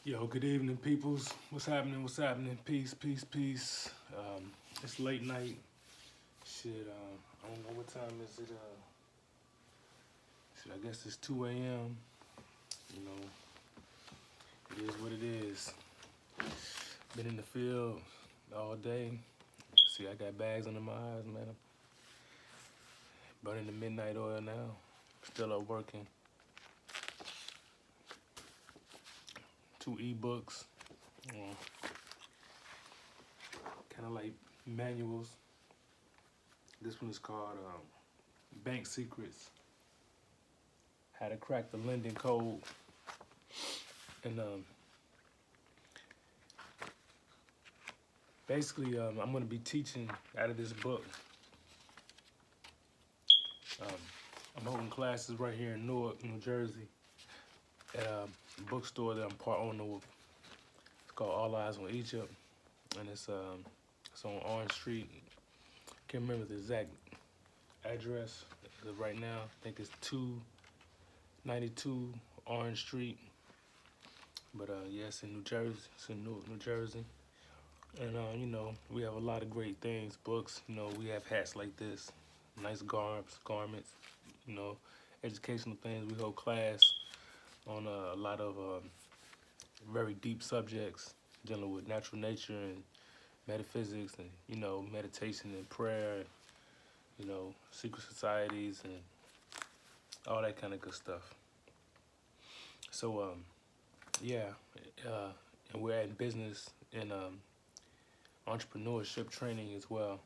Yo, good evening, peoples. What's happening? What's happening? Peace, peace, peace. It's late night. Shit, I don't know what time is it. Shit, I guess it's 2 a.m. You know, it is what it is. Been in the field all day. See, I got bags under my eyes, man. I'm burning the midnight oil now. Still up working. 2 ebooks. Kind of like manuals. This one is called Bank Secrets: How to Crack the Lending Code. And basically, I'm going to be teaching out of this book. Um, I'm holding classes right here in Newark, New Jersey, at a bookstore that I'm part owner with. It's called All Eyes on Egypt, and it's on Orange Street. Can't remember the exact address right now. I think it's 292 Orange Street. But yeah, it's in New Jersey. It's in Newark, New Jersey. And we have a lot of great things, books. We have hats like this, nice garments. You know, educational things. We hold class on a lot of very deep subjects dealing with natural nature and metaphysics, and meditation and prayer. Secret societies and all that kind of good stuff. So yeah, and we're at business and entrepreneurship training as well.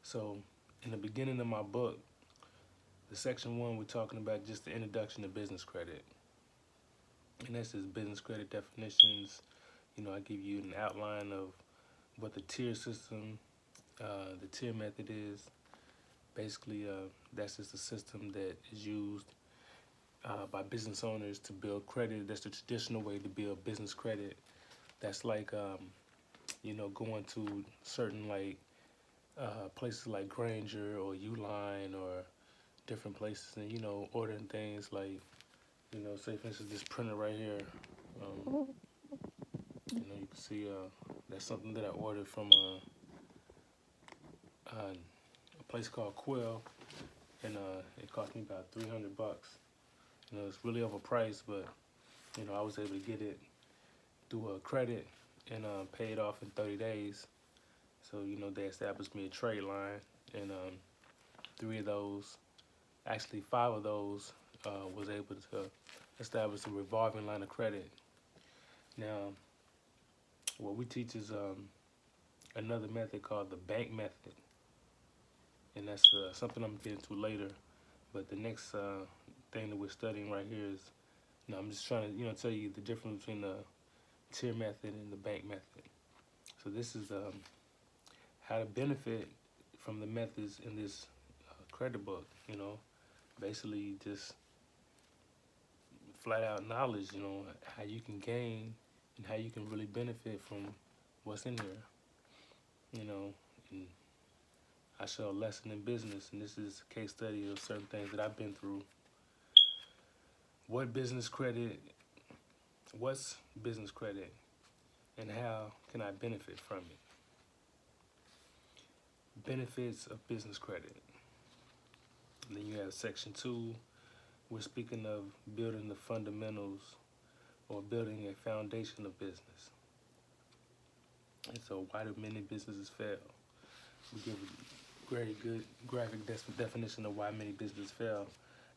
So in the beginning of my book, the section 1, we're talking about just the introduction to business credit. And that's just business credit definitions. I give you an outline of what the tier system, the tier method is. Basically, that's just a system that is used by business owners to build credit. That's the traditional way to build business credit. That's like, going to certain places like Granger or Uline or different places and, ordering things like, say for instance, this printer right here. You can see that's something that I ordered from a place called Quill, and it cost me about $300. It's really overpriced, but I was able to get it through a credit and pay it off in 30 days. So they established me a trade line, and 3 of those, actually 5 of those, was able to establish a revolving line of credit. Now, what we teach is another method called the bank method, and that's something I'm getting to later. But the next thing that we're studying right here is, I'm just trying to tell you the difference between the tier method and the bank method. So this is how to benefit from the methods in this credit book. Basically just flat out knowledge. How you can gain and how you can really benefit from what's in here. And I show a lesson in business, and this is a case study of certain things that I've been through. What's business credit, and how can I benefit from it? Benefits of business credit. And then you have section 2. We're speaking of building the fundamentals or building a foundation of business. And so why do many businesses fail? We give a very good graphic definition of why many businesses fail.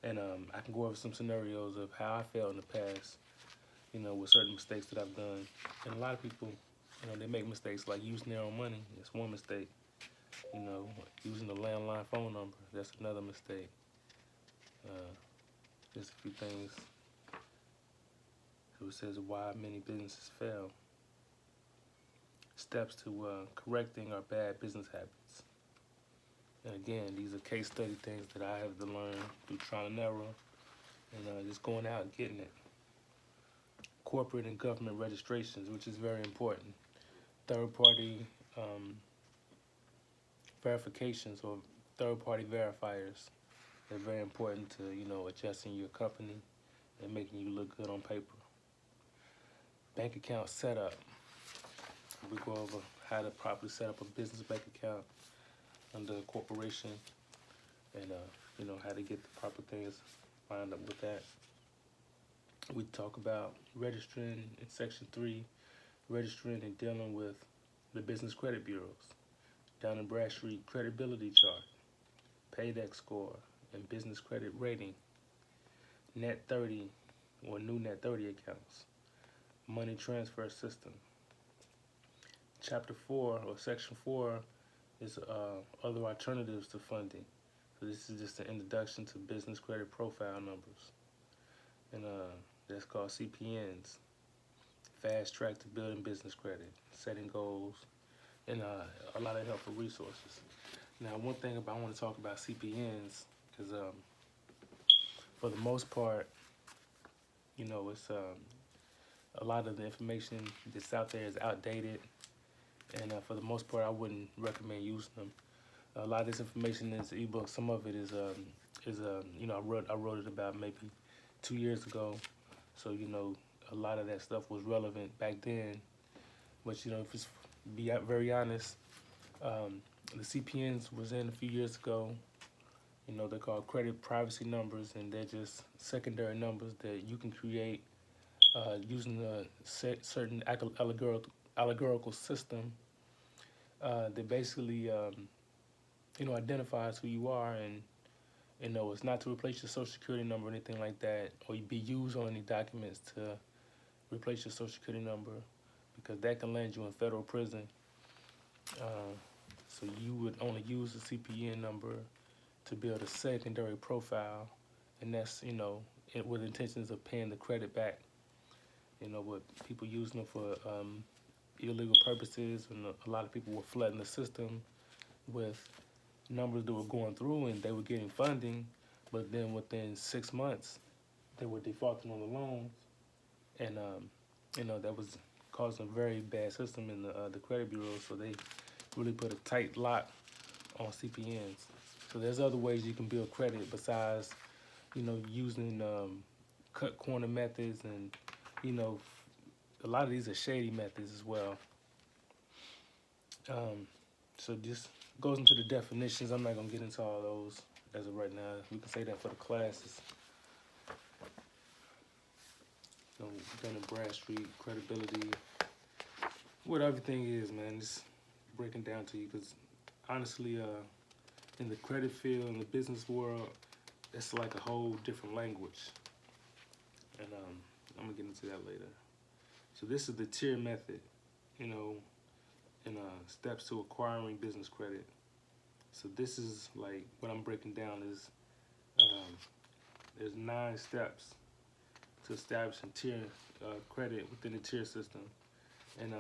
And I can go over some scenarios of how I failed in the past, with certain mistakes that I've done. And a lot of people, they make mistakes like using their own money. That's one mistake. Using the landline phone number, that's another mistake. Just a few things. So it says why many businesses fail. Steps to correcting our bad business habits. And again, these are case study things that I have to learn through trial and error, and just going out and getting it. Corporate and government registrations, which is very important. Third-party verifications or third-party verifiers. They're very important to, adjusting your company and making you look good on paper. bank account setup. We go over how to properly set up a business bank account under a corporation, and how to get the proper things lined up with that. We talk about registering in Section 3, registering and dealing with the business credit bureaus, Dun & Bradstreet credibility chart, paydex score, and business credit rating, Net 30 or new Net 30 accounts, money transfer system. Chapter 4 or Section 4 is other alternatives to funding. So this is just an introduction to business credit profile numbers. And that's called CPNs. Fast track to building business credit, setting goals, and a lot of helpful resources. Now, one thing I want to talk about CPNs, because for the most part, it's a lot of the information that's out there is outdated, and for the most part, I wouldn't recommend using them. A lot of this information is ebook. Some of it is I wrote it about maybe 2 years ago, so a lot of that stuff was relevant back then. But if it's be very honest, the CPNs was in a few years ago. They're called credit privacy numbers, and they're just secondary numbers that you can create using a certain allegorical system that basically identifies who you are, and it's not to replace your social security number or anything like that, or be used on any documents to replace your social security number, because that can land you in federal prison. So you would only use the CPN number to build a secondary profile, and that's with intentions of paying the credit back. With people using them for illegal purposes, and a lot of people were flooding the system with numbers that were going through, and they were getting funding, but then within 6 months, they were defaulting on the loans, and that was causing a very bad system in the credit bureau. So they really put a tight lock on CPNs. So there's other ways you can build credit besides using cut corner methods, and a lot of these are shady methods as well. So this goes into the definitions. I'm not gonna get into all those as of right now. We can say that for the classes. Dun & Bradstreet, credibility, what everything is, man. Just breaking down to you, because honestly, in the credit field, in the business world, it's like a whole different language. And I'm gonna get into that later. So this is the tier method, and steps to acquiring business credit. So this is like what I'm breaking down is there's 9 steps to establishing tier credit within the tier system. And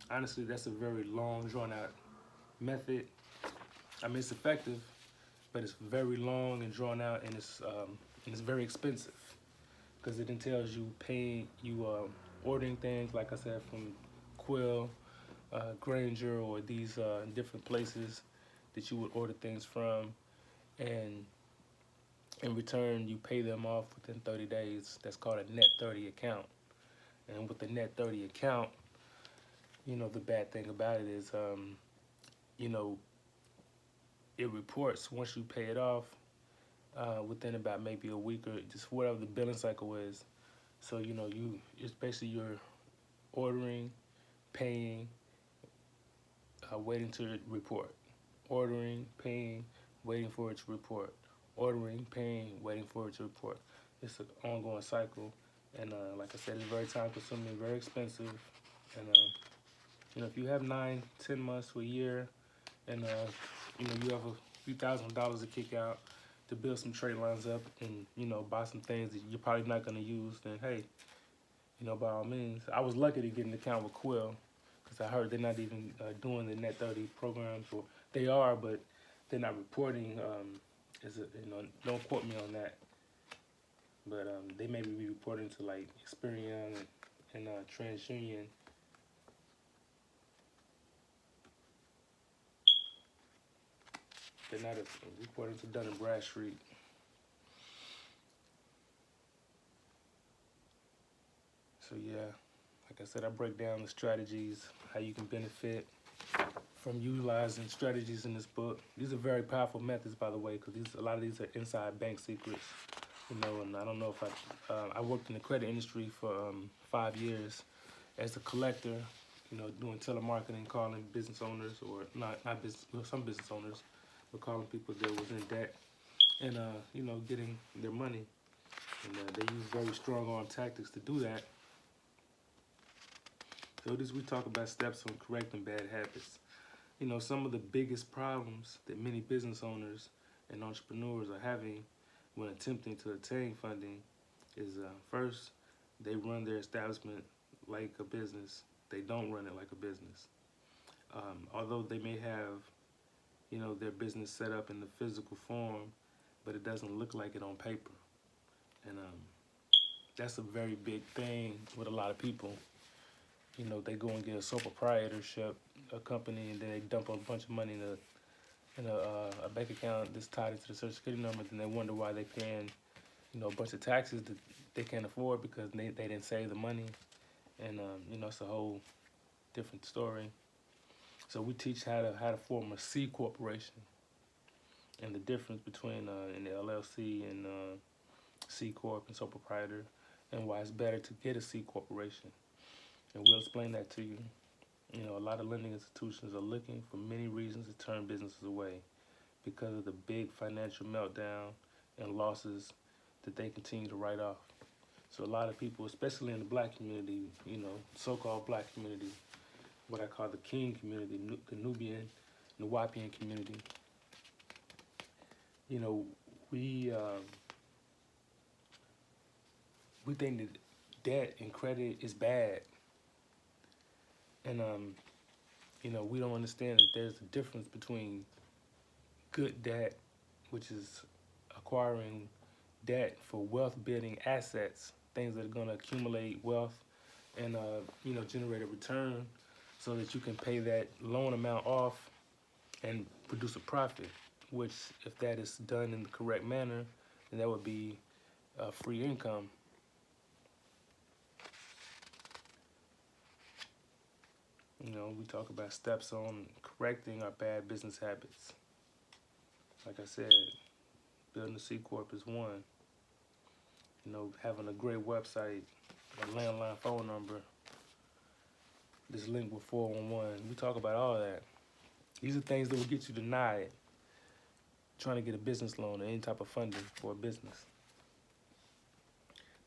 honestly, that's a very long, drawn-out method. I mean, it's effective, but it's very long and drawn out, and it's very expensive, because it entails you ordering things, like I said, from Quill, Granger, or these different places that you would order things from, and in return you pay them off within 30 days. That's called a Net 30 account. And with the Net 30 account, the bad thing about it is it reports once you pay it off within about maybe a week, or just whatever the billing cycle is. So it's basically you're ordering, paying, waiting to report, ordering, paying, waiting for it to report, ordering, paying, waiting for it to report. It's an ongoing cycle, and like I said, it's very time consuming, very expensive, and if you have 9, 10 months to a year, and you have a few $1,000s to kick out to build some trade lines up, and buy some things that you're probably not going to use, then hey, by all means. I was lucky to get an account with Quill, because I heard they're not even doing the Net 30 programs, or they are, but they're not reporting. Don't quote me on that, but they may be reporting to like Experian and TransUnion. They're not reporting to Dun & Bradstreet. So yeah, Like I said, I break down the strategies, how you can benefit from utilizing strategies in this book. These are very powerful methods, by the way, because a lot of these are inside bank secrets. And I don't know if I worked in the credit industry for 5 years as a collector, doing telemarketing, calling business owners, or not business, some business owners, but calling people that was in debt and, getting their money. And they use very strong arm tactics to do that. So we talk about steps on correcting bad habits. Some of the biggest problems that many business owners and entrepreneurs are having when attempting to attain funding is first, they run their establishment like a business. They don't run it like a business. Although they may have, their business set up in the physical form, but it doesn't look like it on paper. And that's a very big thing with a lot of people. They go and get a sole proprietorship, a company, and then they dump a bunch of money in a bank account that's tied into the Social Security number. Then they wonder why they're paying, a bunch of taxes that they can't afford because they didn't save the money. And it's a whole different story. So we teach how to form a C corporation and the difference between an LLC and C corp and sole proprietor, and why it's better to get a C corporation. And we'll explain that to you. A lot of lending institutions are looking for many reasons to turn businesses away because of the big financial meltdown and losses that they continue to write off. So a lot of people, especially in the black community, so-called black community, what I call the King community, the Nubian, Nuwapian community, we think that debt and credit is bad. And, we don't understand that there's a difference between good debt, which is acquiring debt for wealth-building assets, things that are going to accumulate wealth and, generate a return so that you can pay that loan amount off and produce a profit, which, if that is done in the correct manner, then that would be free income. We talk about steps on correcting our bad business habits. Like I said, building a C Corp is one. Having a great website, a landline phone number, this link with 411. We talk about all that. These are things that will get you denied trying to get a business loan or any type of funding for a business.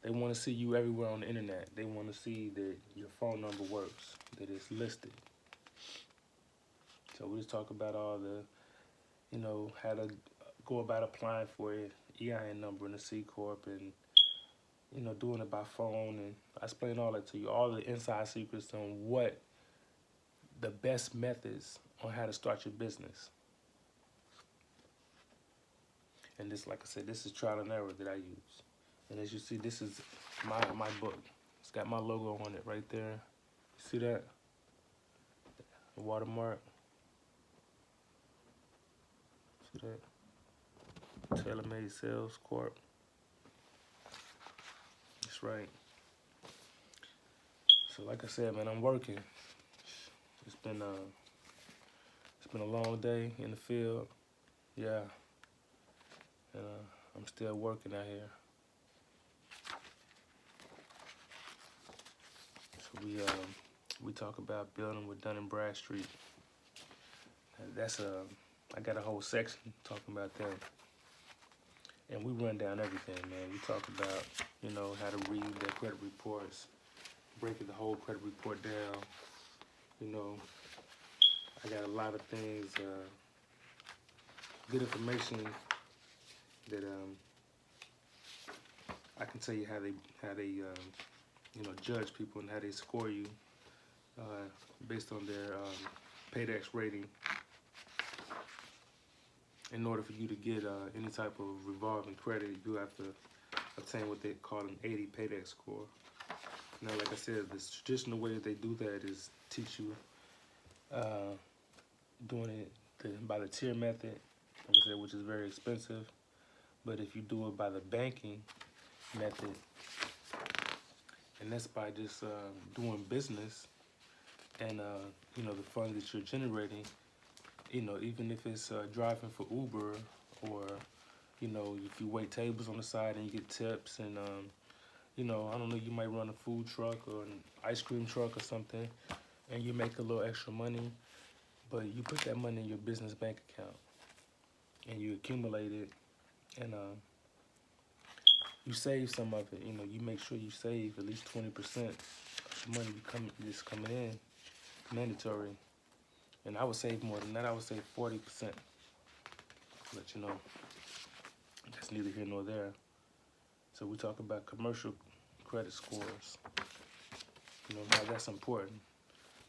They want to see you everywhere on the internet. They want to see that your phone number works, that it's listed. So we just talk about all the, how to go about applying for an EIN number in a C Corp and, doing it by phone. And I explain all that to you, all the inside secrets on what the best methods on how to start your business. And this, like I said, this is trial and error that I use. And as you see, this is my book. It's got my logo on it right there. See that? The watermark. See that? TaylorMade Sales Corp. That's right. So like I said, man, I'm working. It's been a long day in the field. Yeah. And I'm still working out here. So we talk about building with Dun & Bradstreet. That's I got a whole section talking about that. And we run down everything, man. We talk about, how to read their credit reports, breaking the whole credit report down. I got a lot of things, good information that I can tell you how they judge people and how they score you based on their Paydex rating. In order for you to get any type of revolving credit, you have to obtain what they call an 80 Paydex score. Now, like I said, the traditional way that they do that is teach you doing it by the tier method, like I said, which is very expensive. But if you do it by the banking method, and that's by just doing business and the funds that you're generating. Even if it's driving for Uber or if you wait tables on the side and you get tips and I don't know, you might run a food truck or an ice cream truck or something, and you make a little extra money, but you put that money in your business bank account and you accumulate it, and you save some of it. You make sure you save at least 20% of the money that's coming in, mandatory. And I would save more than that. I would save 40%. Let you know, that's neither here nor there. So we talk about commercial credit scores. Now that's important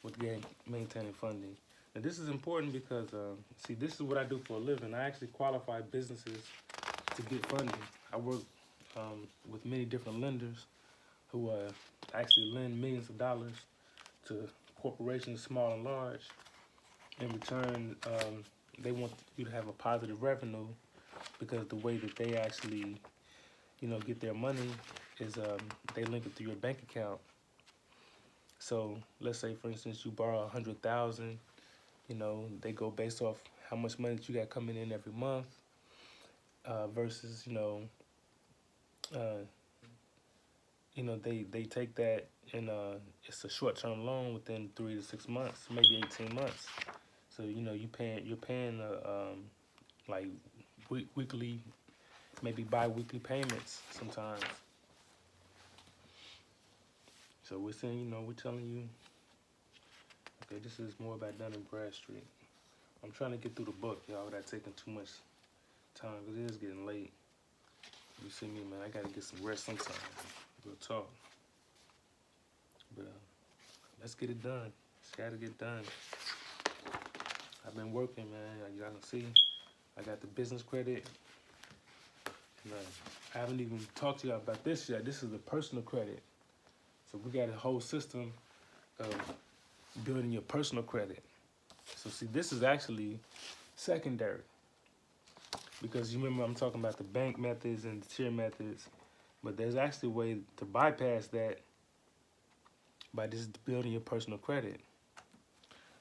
with maintaining funding. And this is important because, see, this is what I do for a living. I actually qualify businesses to get funding. I work with many different lenders who actually lend millions of dollars to corporations, small and large. In return, they want you to have a positive revenue because the way that they actually, get their money is they link it to your bank account. So let's say, for instance, you borrow 100,000. They go based off how much money that you got coming in every month versus they take that and it's a short-term loan within 3 to 6 months, maybe 18 months. So you're paying like weekly, maybe bi-weekly payments sometimes. So we're saying, we're telling you, okay, this is more about Dun & Bradstreet. I'm trying to get through the book, y'all, without taking too much time because it is getting late. You see me, man, I gotta get some rest sometime. We'll talk. But let's get it done. It's gotta get done. I've been working, man. Like y'all can see, I got the business credit. And, I haven't even talked to y'all about this yet. This is the personal credit. So we got a whole system of building your personal credit. So see, this is actually secondary. Because you remember I'm talking about the bank methods and the tier methods. But there's actually a way to bypass that by just building your personal credit.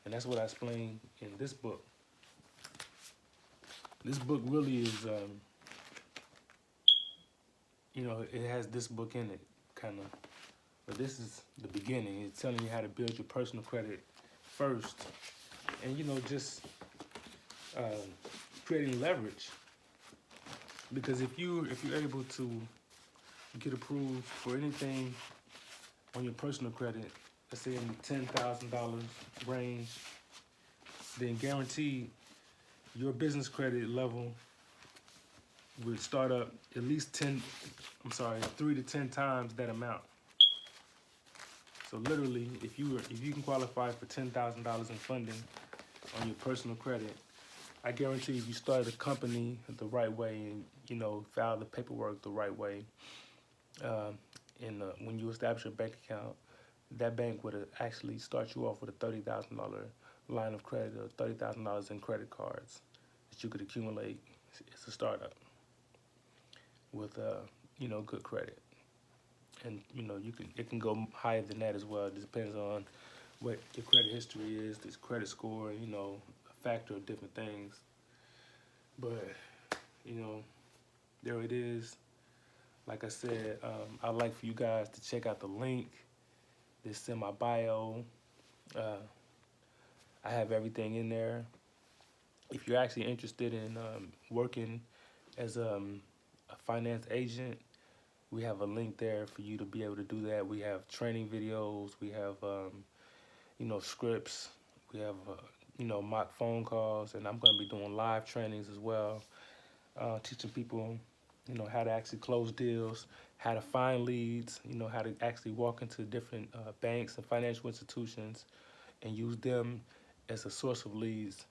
And that's what I explain in this book. This book really is, it has this book in it, kind of. But this is the beginning. It's telling you how to build your personal credit first. And, just creating leverage. Because if you're able to get approved for anything on your personal credit, let's say in the $10,000 range, then guaranteed your business credit level would start up at least 3 to 10 times that amount. So literally, if you can qualify for $10,000 in funding on your personal credit, I guarantee if you started a company the right way and filed the paperwork the right way, and when you establish your bank account, that bank would actually start you off with a $30,000 line of credit or $30,000 in credit cards that you could accumulate as a startup with good credit. And it can go higher than that as well. It depends on what your credit history is, this credit score, a factor of different things. But there it is. Like I said, I'd like for you guys to check out the link that's in my bio. I have everything in there. If you're actually interested in working as a finance agent, we have a link there for you to be able to do that. We have training videos. We have, scripts. We have, mock phone calls. And I'm going to be doing live trainings as well, teaching people, how to actually close deals, how to find leads, how to actually walk into different banks and financial institutions and use them as a source of leads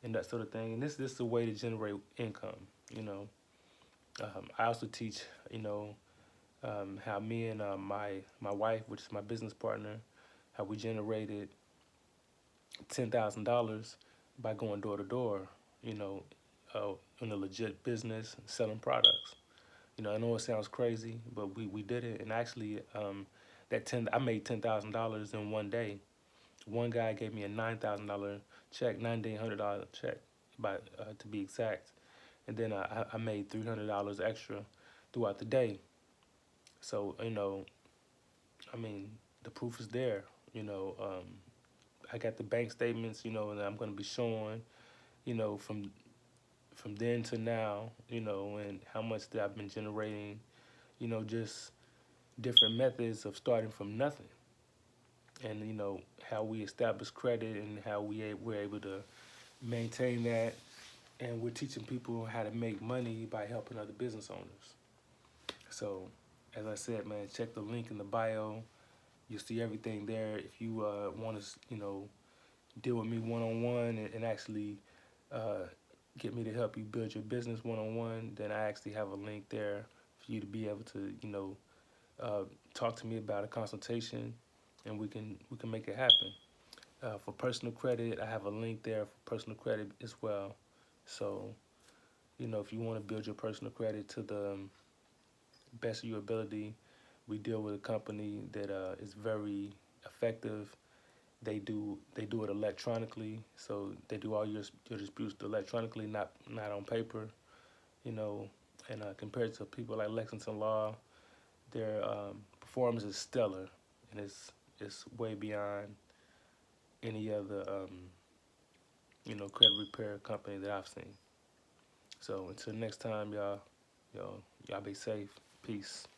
and that sort of thing. And this is a way to generate income, I also teach, how me and my wife, which is my business partner, how we generated $10,000 by going door to door, in a legit business, selling products. I know it sounds crazy, but we did it. And actually, I made $10,000 in one day. One guy gave me a $9,000 check, $9,800 check, to be exact. And then I made $300 extra throughout the day. So I mean, the proof is there. I got the bank statements, and I'm gonna be showing, from then to now, and how much that I've been generating, just different methods of starting from nothing, and how we establish credit and how we're able to maintain that, and we're teaching people how to make money by helping other business owners. So, as I said, man, check the link in the bio. You'll see everything there. If you want to, deal with me one-on-one and actually uh, get me to help you build your business one-on-one, then I actually have a link there for you to be able to, talk to me about a consultation, and we can make it happen. For personal credit, I have a link there for personal credit as well. So, if you want to build your personal credit to the best of your ability, we deal with a company that is very effective. They do it electronically, so they do all your disputes electronically, not on paper. And compared to people like Lexington Law, their performance is stellar, and it's way beyond any other credit repair company that I've seen. So until next time, y'all be safe. Peace.